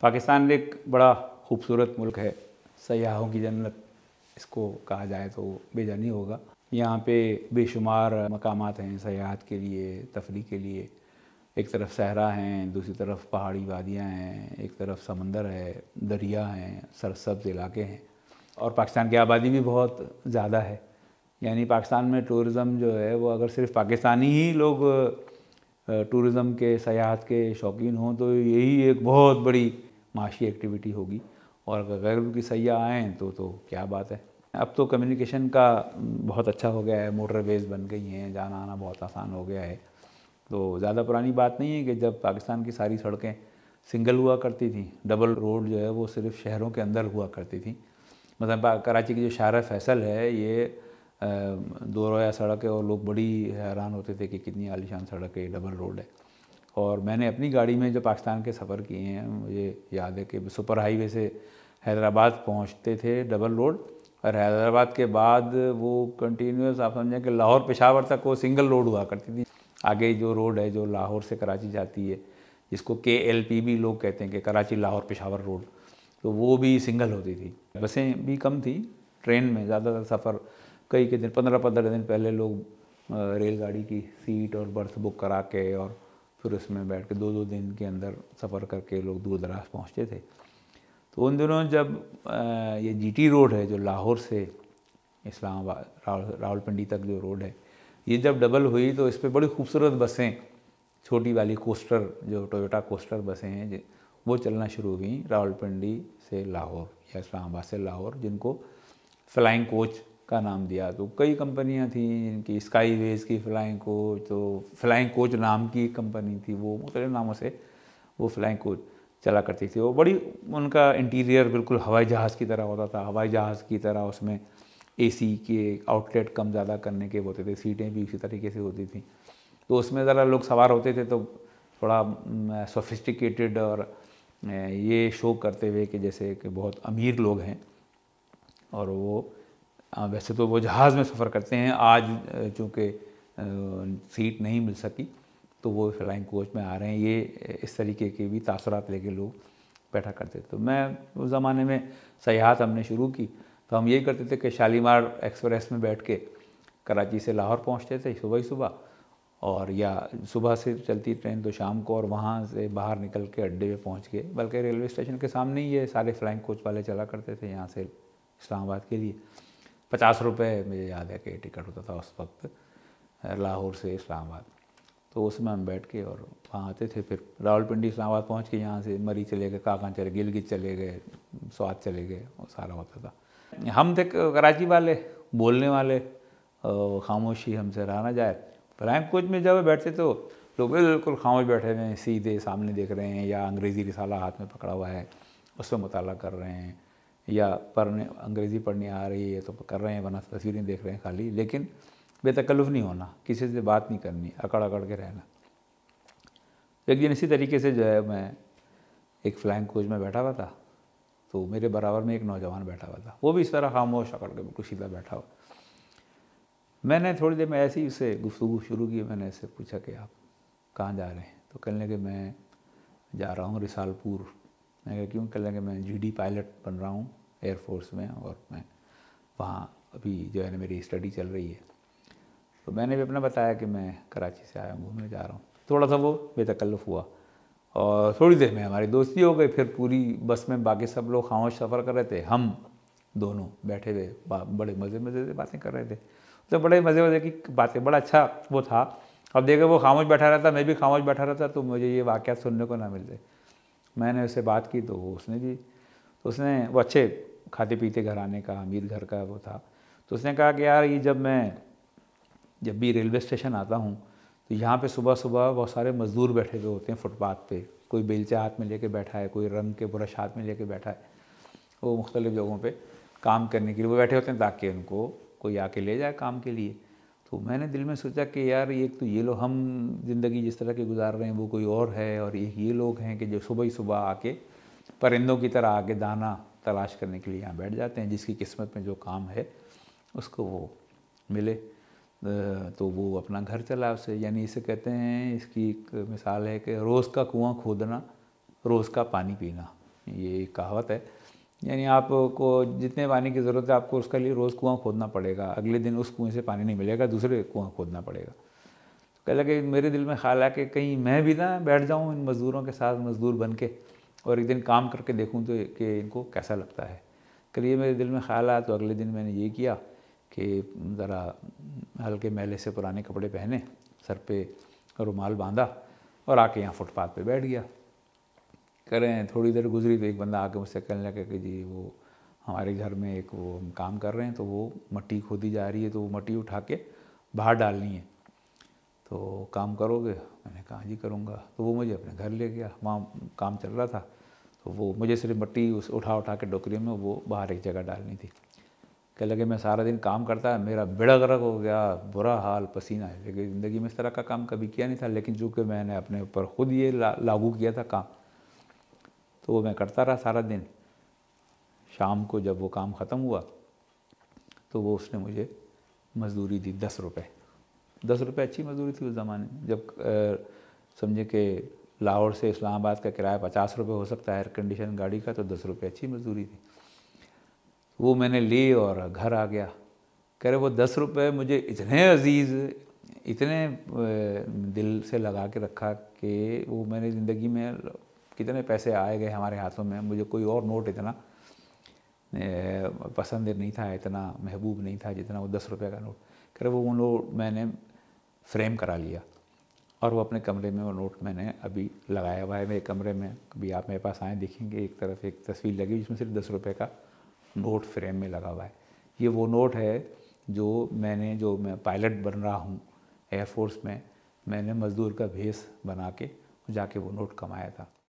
پاکستان ایک بڑا خوبصورت ملک ہے، سیاحوں کی جنت اس کو کہا جائے تو بے جانی ہوگا۔ یہاں پہ بے شمار مقامات ہیں سیاحت کے لیے، تفریح کے لیے۔ ایک طرف صحرا ہیں، دوسری طرف پہاڑی وادیاں ہیں، ایک طرف سمندر ہے، دریا ہیں، سرسبز علاقے ہیں، اور پاکستان کی آبادی بھی بہت زیادہ ہے۔ یعنی پاکستان میں ٹورزم جو ہے وہ اگر صرف پاکستانی ہی لوگ ٹورزم کے، سیاحت کے شوقین ہوں تو یہی ایک بہت بڑی معاشی ایکٹیویٹی ہوگی، اور اگر غیر ملکی سیاح آئیں تو کیا بات ہے۔ اب تو کمیونیکیشن کا بہت اچھا ہو گیا ہے، موٹر ویز بن گئی ہیں، جانا آنا بہت آسان ہو گیا ہے۔ تو زیادہ پرانی بات نہیں ہے کہ جب پاکستان کی ساری سڑکیں سنگل ہوا کرتی تھیں، ڈبل روڈ جو ہے وہ صرف شہروں کے اندر ہوا کرتی تھیں۔ مثلا کراچی کی جو شارع فیصل ہے یہ دو رویہ سڑک ہے، اور لوگ بڑی حیران ہوتے تھے کہ کتنی عالیشان سڑک ہے، ڈبل روڈ ہے۔ اور میں نے اپنی گاڑی میں جو پاکستان کے سفر کیے ہیں، مجھے یاد ہے کہ سپر ہائی وے سے حیدرآباد پہنچتے تھے ڈبل روڈ، اور حیدرآباد کے بعد وہ کنٹینیوس آپ سمجھیں کہ لاہور پشاور تک وہ سنگل روڈ ہوا کرتی تھی۔ آگے جو روڈ ہے جو لاہور سے کراچی جاتی ہے، جس کو KLP بھی لوگ کہتے ہیں کہ کراچی لاہور پشاور روڈ، تو وہ بھی سنگل ہوتی تھی۔ بسیں بھی کم تھیں، ٹرین میں زیادہ تر سفر کئی کے دن 15 دن پہلے لوگ ریل گاڑی کی سیٹ اور برتھ بک کرا کے اور پھر اس میں بیٹھ کے 2 دن کے اندر سفر کر کے لوگ دور دراز پہنچتے تھے۔ تو ان دنوں جب یہ GT روڈ ہے جو لاہور سے اسلام آباد راولپنڈی تک جو روڈ ہے، یہ جب ڈبل ہوئی تو اس پہ بڑی خوبصورت بسیں، چھوٹی والی کوسٹر جو ٹویوٹا کوسٹر بسیں ہیں وہ چلنا شروع ہوئیں راولپنڈی سے لاہور یا اسلام آباد سے لاہور، جن کو فلائنگ کوچ کا نام دیا۔ تو کئی کمپنیاں تھیں جن کی اسکائی ویز کی فلائنگ کوچ، تو فلائنگ کوچ نام کی کمپنی تھی، وہ مختلف ناموں سے وہ فلائنگ کوچ چلا کرتی تھی۔ وہ بڑی ان کا انٹیریئر بالکل ہوائی جہاز کی طرح ہوتا تھا، ہوائی جہاز کی طرح اس میں AC کے آؤٹ لیٹ کم زیادہ کرنے کے ہوتے تھے، سیٹیں بھی اسی طریقے سے ہوتی تھیں۔ تو اس میں ذرا لوگ سوار ہوتے تھے تو تھوڑا سوفسٹیکیٹڈ اور یہ شو کرتے ہوئے کہ جیسے کہ بہت امیر لوگ ہیں، اور وہ ویسے تو وہ جہاز میں سفر کرتے ہیں۔ آج چونکہ سیٹ نہیں مل سکی تو وہ فلائنگ کوچ میں آ رہے ہیں، یہ اس طریقے کے بھی تاثرات لے کے لوگ بیٹھا کرتے تھے۔ تو میں اس زمانے میں سیاحت ہم نے شروع کی تو ہم یہی کرتے تھے کہ شالیمار ایکسپریس میں بیٹھ کے کراچی سے لاہور پہنچتے تھے صبح ہی صبح، اور یا صبح سے چلتی ٹرین تو شام کو، اور وہاں سے باہر نکل کے اڈے پہ پہنچ گئے، بلکہ ریلوے اسٹیشن کے سامنے ہی یہ سارے فلائنگ کوچ والے چلا کرتے تھے یہاں سے اسلام آباد کے لیے۔ 50 روپے مجھے یاد ہے کہ ٹکٹ ہوتا تھا اس وقت لاہور سے اسلام آباد، تو اس میں ہم بیٹھ کے اور وہاں آتے تھے۔ پھر راولپنڈی اسلام آباد پہنچ کے یہاں سے مری چلے گئے، کاکاں چلے گئے، گلگت چلے گئے، سوات چلے گئے، وہ سارا ہوتا تھا۔ ہم تھے کراچی والے، بولنے والے، خاموشی ہم سے رہا نہ جائے۔ فلائنگ کوچ میں جب بیٹھتے تو لوگ بالکل خاموش بیٹھے ہوئے ہیں، سیدھے سامنے دیکھ رہے ہیں، یا انگریزی رسالہ ہاتھ میں پکڑا ہوا ہے اس پہ مطالعہ کر رہے ہیں، یا انگریزی پڑھنی آ رہی ہے تو کر رہے ہیں، ورنہ تصویریں دیکھ رہے ہیں خالی، لیکن بے تکلف نہیں ہونا، کسی سے بات نہیں کرنی، اکڑ اکڑ کے رہنا۔ ایک دن اسی طریقے سے جو ہے میں ایک فلائنگ کوچ میں بیٹھا ہوا تھا، تو میرے برابر میں ایک نوجوان بیٹھا ہوا تھا، وہ بھی اس طرح خاموش اکڑ کے بالکل سیدھا بیٹھا ہوا۔ میں نے تھوڑی دیر میں ایسے ہی اس سے گفتگو شروع کی، میں نے اس سے پوچھا کہ آپ کہاں جا رہے ہیں؟ تو کہنے لگے میں جا رہا ہوں رسال پور۔ میں کہا کیوں؟ کہنے لگے میں GD پائلٹ بن رہا ہوں ایئر فورس میں، اور میں وہاں ابھی جو ہے نا میری اسٹڈی چل رہی ہے۔ تو میں نے بھی اپنا بتایا کہ میں کراچی سے آیا ہوں، گھومنے جا رہا ہوں۔ تھوڑا سا وہ بے تکلف ہوا، اور تھوڑی دیر میں ہماری دوستی ہو گئی۔ پھر پوری بس میں باقی سب لوگ خاموش سفر کر رہے تھے، ہم دونوں بیٹھے ہوئے بڑے مزے سے باتیں کر رہے تھے، تو بڑے مزے کی باتیں، بڑا اچھا وہ تھا۔ اب دیکھیں وہ خاموش بیٹھا رہتا، میں بھی خاموش بیٹھا رہتا، تو مجھے یہ واقعات سننے کو نہ ملتے۔ میں نے اس سے بات کی تو اس نے بھی، تو اس نے، وہ اچھے کھاتے پیتے گھرانے کا، امیر گھر کا وہ تھا، تو اس نے کہا کہ یار یہ جب بھی ریلوے اسٹیشن آتا ہوں تو یہاں پہ صبح بہت سارے مزدور بیٹھے ہوئے ہوتے ہیں فٹ پاتھ پہ، کوئی بیلچہ ہاتھ میں لے کے بیٹھا ہے، کوئی رنگ کے برش ہاتھ میں لے کے بیٹھا ہے، وہ مختلف جگہوں پہ کام کرنے کے لیے وہ بیٹھے ہوتے ہیں تاکہ ان کو کوئی آ کے لے جائے کام کے لیے۔ تو میں نے دل میں سوچا کہ یار ایک تو یہ لوگ، ہم زندگی جس طرح کی گزار رہے ہیں وہ کوئی اور ہے، اور یہ لوگ ہیں کہ جو صبح ہی صبح آ کے پرندوں کی طرح آ کے دانہ تلاش کرنے کے لیے یہاں بیٹھ جاتے ہیں، جس کی قسمت میں جو کام ہے اس کو وہ ملے تو وہ اپنا گھر چلا اسے۔ یعنی اسے کہتے ہیں، اس کی ایک مثال ہے کہ روز کا کنواں کھودنا، روز کا پانی پینا۔ یہ ایک کہاوت ہے، یعنی آپ کو جتنے پانی کی ضرورت ہے آپ کو اس کے لیے روز کنواں کھودنا پڑے گا، اگلے دن اس کنویں سے پانی نہیں ملے گا، دوسرے کنواں کھودنا پڑے گا۔ کہنے لگے میرے دل میں خیال آیا کہ کہیں میں بھی نہ بیٹھ جاؤں ان مزدوروں کے ساتھ، مزدور بن کے، اور ایک دن کام کر کے دیکھوں تو کہ ان کو کیسا لگتا ہے۔ کہ یہ میرے دل میں خیال آیا تو اگلے دن میں نے یہ کیا کہ ذرا ہلکے میلے سے پرانے کپڑے پہنے، سر پہ رومال باندھا اور آ کے یہاں فٹ پاتھ پہ بیٹھ گیا۔ کریں تھوڑی دیر گزری تو ایک بندہ آ کے مجھ سے کہنے لگا کہ جی وہ ہمارے گھر میں ایک وہ ہم کام کر رہے ہیں تو وہ مٹی کھودی جا رہی ہے تو وہ مٹی اٹھا کے باہر ڈالنی ہے، تو کام کرو گے؟ میں نے کہا جی کروں گا۔ تو وہ مجھے اپنے گھر لے گیا، وہاں کام چل رہا تھا، تو وہ مجھے صرف مٹی اٹھا کے ڈوکری میں وہ باہر ایک جگہ ڈالنی تھی۔ کہ لگے میں سارا دن کام کرتا ہے، میرا بیڑا غرق ہو گیا، برا حال، پسینہ ہے، لیکن زندگی میں اس طرح کا کام کبھی کیا نہیں تھا، لیکن چونکہ میں نے اپنے اوپر خود یہ لاگو کیا تھا کام، تو وہ میں کرتا رہا سارا دن۔ شام کو جب وہ کام ختم ہوا تو وہ اس نے مجھے مزدوری دی 10 روپے۔ 10 روپے اچھی مزدوری تھی اس زمانے میں، جب سمجھے کہ لاہور سے اسلام آباد کا کرایہ 50 روپے ہو سکتا ہے ایئر کنڈیشن گاڑی کا، تو 10 روپے اچھی مزدوری تھی۔ وہ میں نے لی اور گھر آ گیا۔ کہہ رہے وہ 10 روپے مجھے اتنے عزیز، اتنے دل سے لگا کے رکھا کہ وہ میں نے زندگی میں کتنے پیسے آئے گئے ہمارے ہاتھوں میں، مجھے کوئی اور نوٹ اتنا پسند نہیں تھا، اتنا محبوب نہیں تھا جتنا وہ 10 روپے کا نوٹ۔ کہہ رہے وہ نوٹ میں نے فریم کرا لیا اور وہ اپنے کمرے میں وہ نوٹ میں نے ابھی لگایا ہوا ہے میرے کمرے میں۔ کبھی آپ میرے پاس آئیں دیکھیں گے، ایک طرف ایک تصویر لگی جس میں صرف 10 روپے کا نوٹ فریم میں لگا ہوا ہے۔ یہ وہ نوٹ ہے جو میں پائلٹ بن رہا ہوں ایئر فورس میں نے مزدور کا بھیس بنا کے جا کے وہ نوٹ کمایا تھا۔